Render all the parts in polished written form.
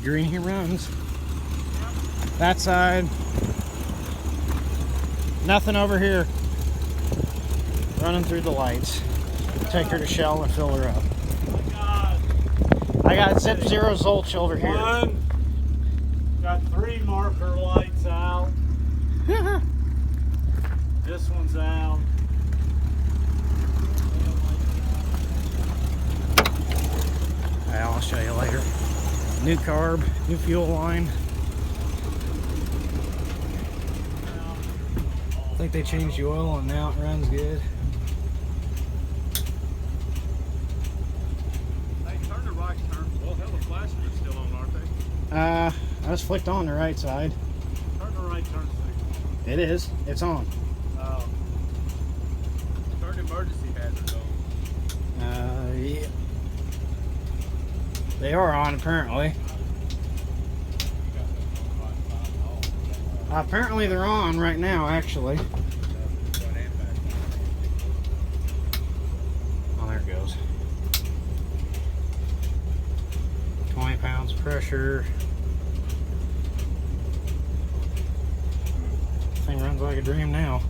green he runs. That side. Nothing over here. Running through the lights. Take her to shell and fill her up. I got Zip Zero Zolch over here. Got 3 marker lights out. This one's out. I'll show you later. New carb, new fuel line. I think they changed the oil and now it runs good. Hey, turn the right turn. Well, hell, the flashes are still on, aren't they? I just flicked on the right side. Turn the right turn signal. It is. It's on. Oh. Turn emergency hazards on. Yeah. They are on apparently. Apparently they're on right now, actually. Oh, there it goes. 20 pounds pressure. Thing runs like a dream now.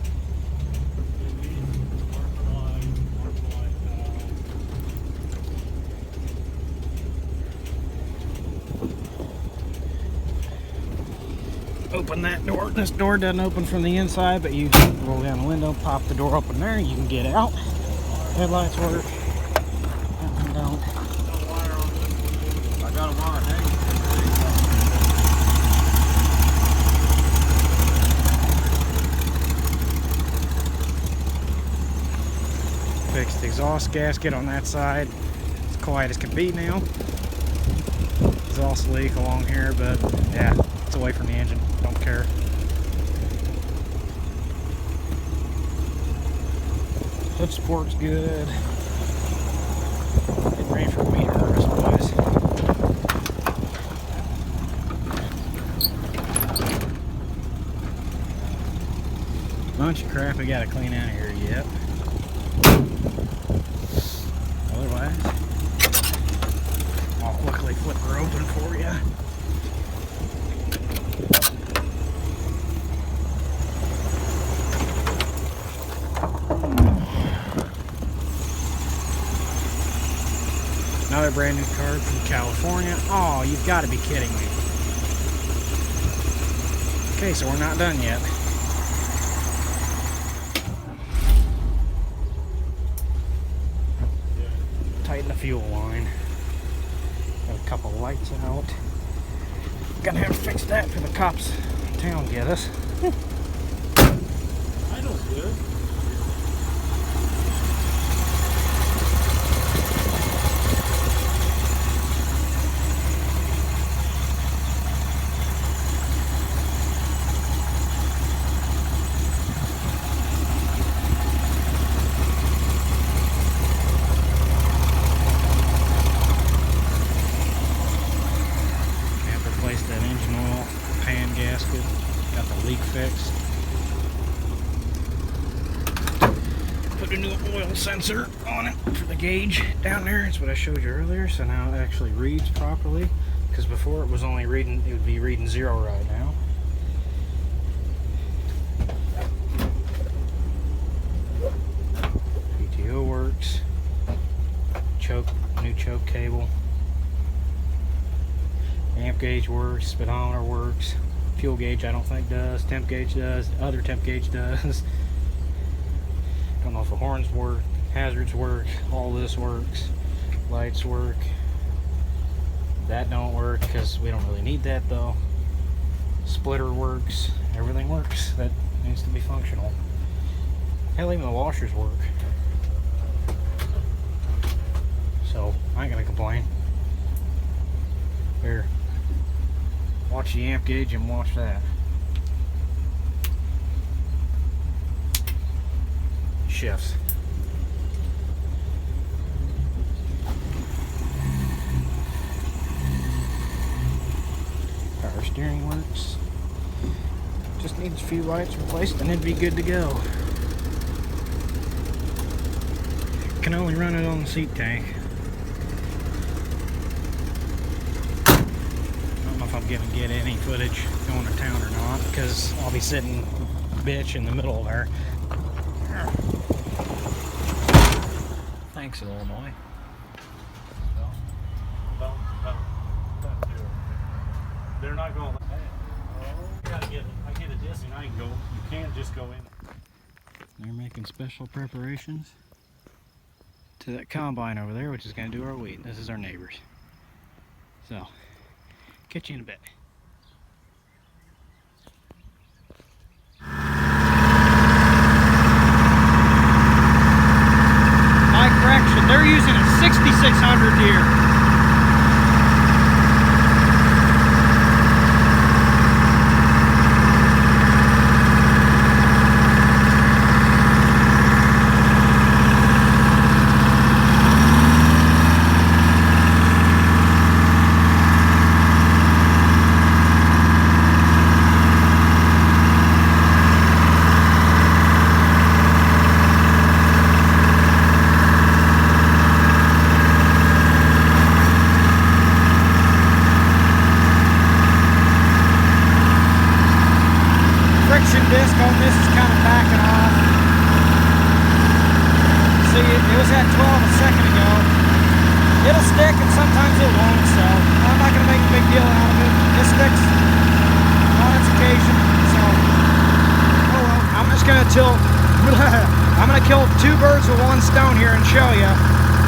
Open that door. This door doesn't open from the inside, but you roll down the window, pop the door open there, you can get out. Headlights work. That one don't. I got a wire hanging. Fixed the exhaust gasket on that side. It's quiet as can be now. Exhaust leak along here, but yeah, it's away from the engine. Don't care. Hood support's good. Getting ready for meter harvest, boys. Bunch of crap we gotta clean out of here yet. Otherwise, I'll quickly flip her open for you. Another brand new card from California. Oh, you've got to be kidding me. Okay, so we're not done yet. Tighten the fuel line. Got a couple lights out. Gonna have to fix that for the cops in town get us. I know good. That engine oil pan gasket, got the leak fixed. Put a new oil sensor on it for the gauge down there. It's what I showed you earlier, so now it actually reads properly, because before it was only reading, it would be reading 0 right now. PTO works. New choke cable. Amp gauge works, speedometer works, fuel gauge I don't think does, temp gauge does, other temp gauge does. Don't know if the horns work, hazards work, all this works, lights work. That don't work because we don't really need that though. Splitter works, everything works that needs to be functional. Hell, even the washers work. So I ain't gonna complain. Here. Watch the amp gauge and watch that. Shifts. Power steering works. Just needs a few lights replaced and it'd be good to go. Can only run it on the seat tank. gonna get any footage going to town or not, because I'll be sitting bitch in the middle there. Thanks, Illinois. They're not going. I get a disc and I can go. You can't just go in. They're making special preparations to that combine over there, which is going to do our wheat. This is our neighbors. So, catch you in a bit. My correction, they're using a 6600 Deere. Disc on this is kind of backing off. See, it was at 12 a second ago. It'll stick and sometimes it won't, so I'm not going to make a big deal out of it. It sticks on its occasion, so oh well. I'm just going to I'm going to kill two birds with one stone here and show you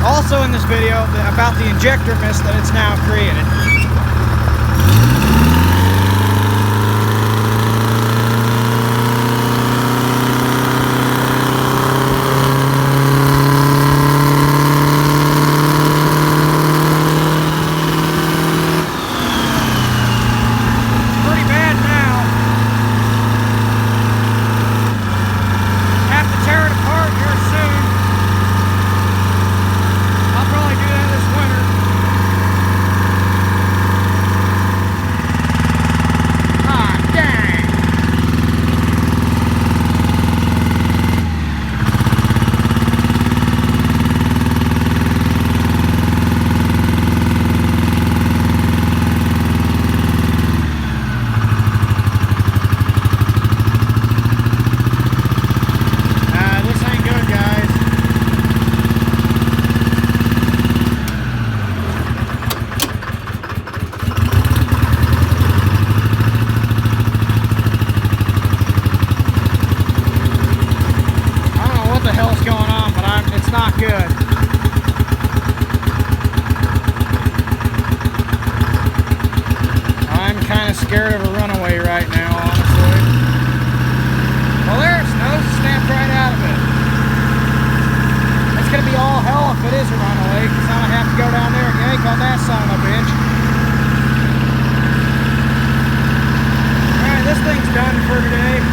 also in this video about the injector mist that it's now created. Scared of a runaway right now, honestly. Well, there it snows, snapped right out of it. It's going to be all hell if it is a runaway, because I'm going to have to go down there and yank on that son of a bitch. Alright, this thing's done for today.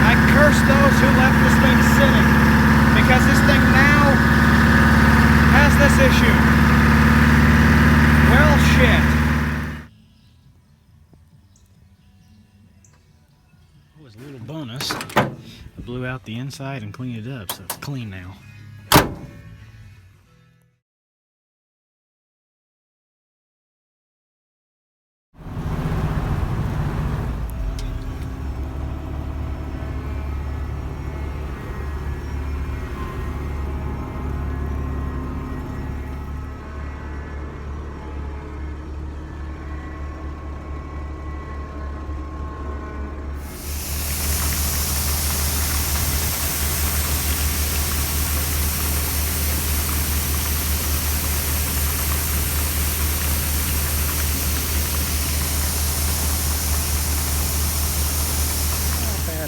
I curse those who left this thing sitting, because this thing now has this issue. Well, shit. That was a little bonus. I blew out the inside and cleaned it up, so it's clean now.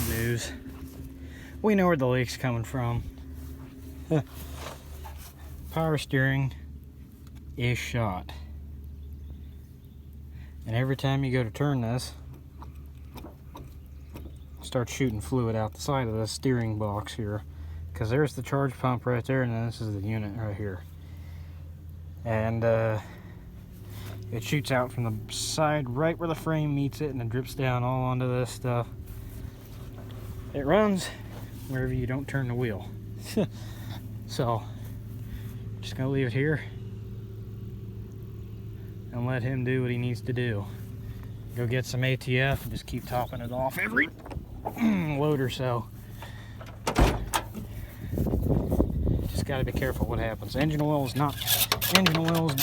News. We know where the leak's coming from. Power steering is shot. And every time you go to turn this, start shooting fluid out the side of the steering box here. Because there's the charge pump right there, and then this is the unit right here. And it shoots out from the side right where the frame meets it, and it drips down all onto this stuff. It runs wherever you don't turn the wheel. So, just gonna leave it here and let him do what he needs to do. Go get some ATF and just keep topping it off every load or so. Just gotta be careful what happens. Engine oil is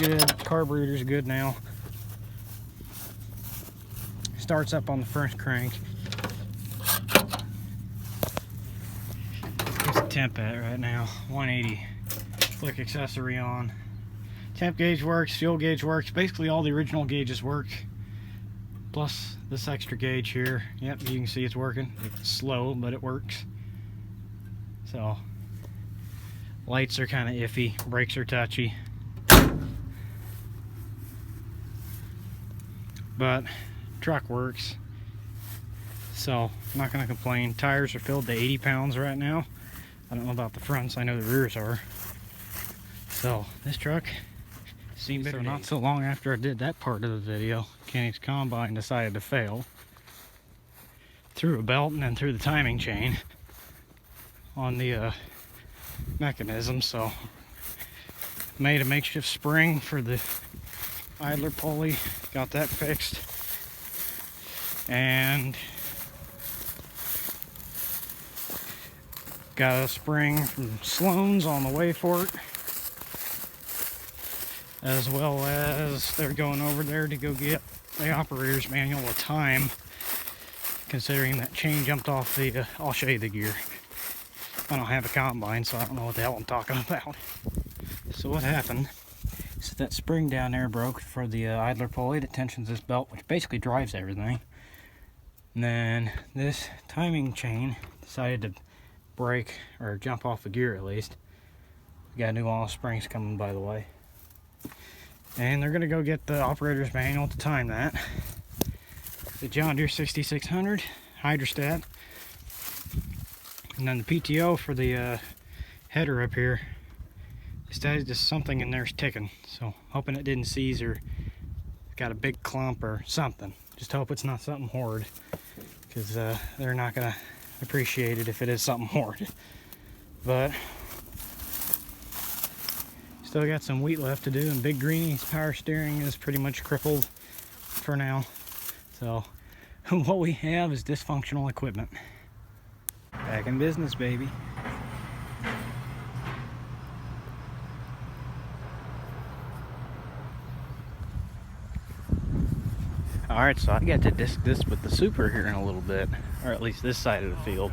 good, carburetor's good now. Starts up on the first crank. What's the temp at right now? 180. Flick accessory on. Temp gauge works, fuel gauge works. Basically all the original gauges work. Plus this extra gauge here. Yep, you can see it's working. It's slow, but it works. So, lights are kind of iffy. Brakes are touchy. But truck works. So, I'm not going to complain. Tires are filled to 80 pounds right now. I don't know about the fronts. I know the rears are. So, this truck seemed better. Not so long after I did that part of the video, Kenny's combine decided to fail. Through a belt and then through the timing chain on the mechanism. So, made a makeshift spring for the idler pulley. Got that fixed. And got a spring from Sloan's on the way for it, as well as they're going over there to go get the operator's manual of time, considering that chain jumped off the I'll show you the gear. I don't have a combine, so I don't know what the hell I'm talking about. So what happened is that spring down there broke for the idler pulley that tensions this belt, which basically drives everything. And then this timing chain decided to break, or jump off the gear at least. We got new oil springs coming, by the way. And they're going to go get the operator's manual to time that. The John Deere 6600 hydrostat. And then the PTO for the header up here. Decided just something in there's ticking. So hoping it didn't seize or got a big clump or something. Just hope it's not something horrid, because they're not going to appreciate it if it is something horrid. But still got some wheat left to do, and Big Greenie's power steering is pretty much crippled for now. So what we have is dysfunctional equipment. Back in business, baby. Alright, so I got to disc this with the Super here in a little bit, or at least this side of the field.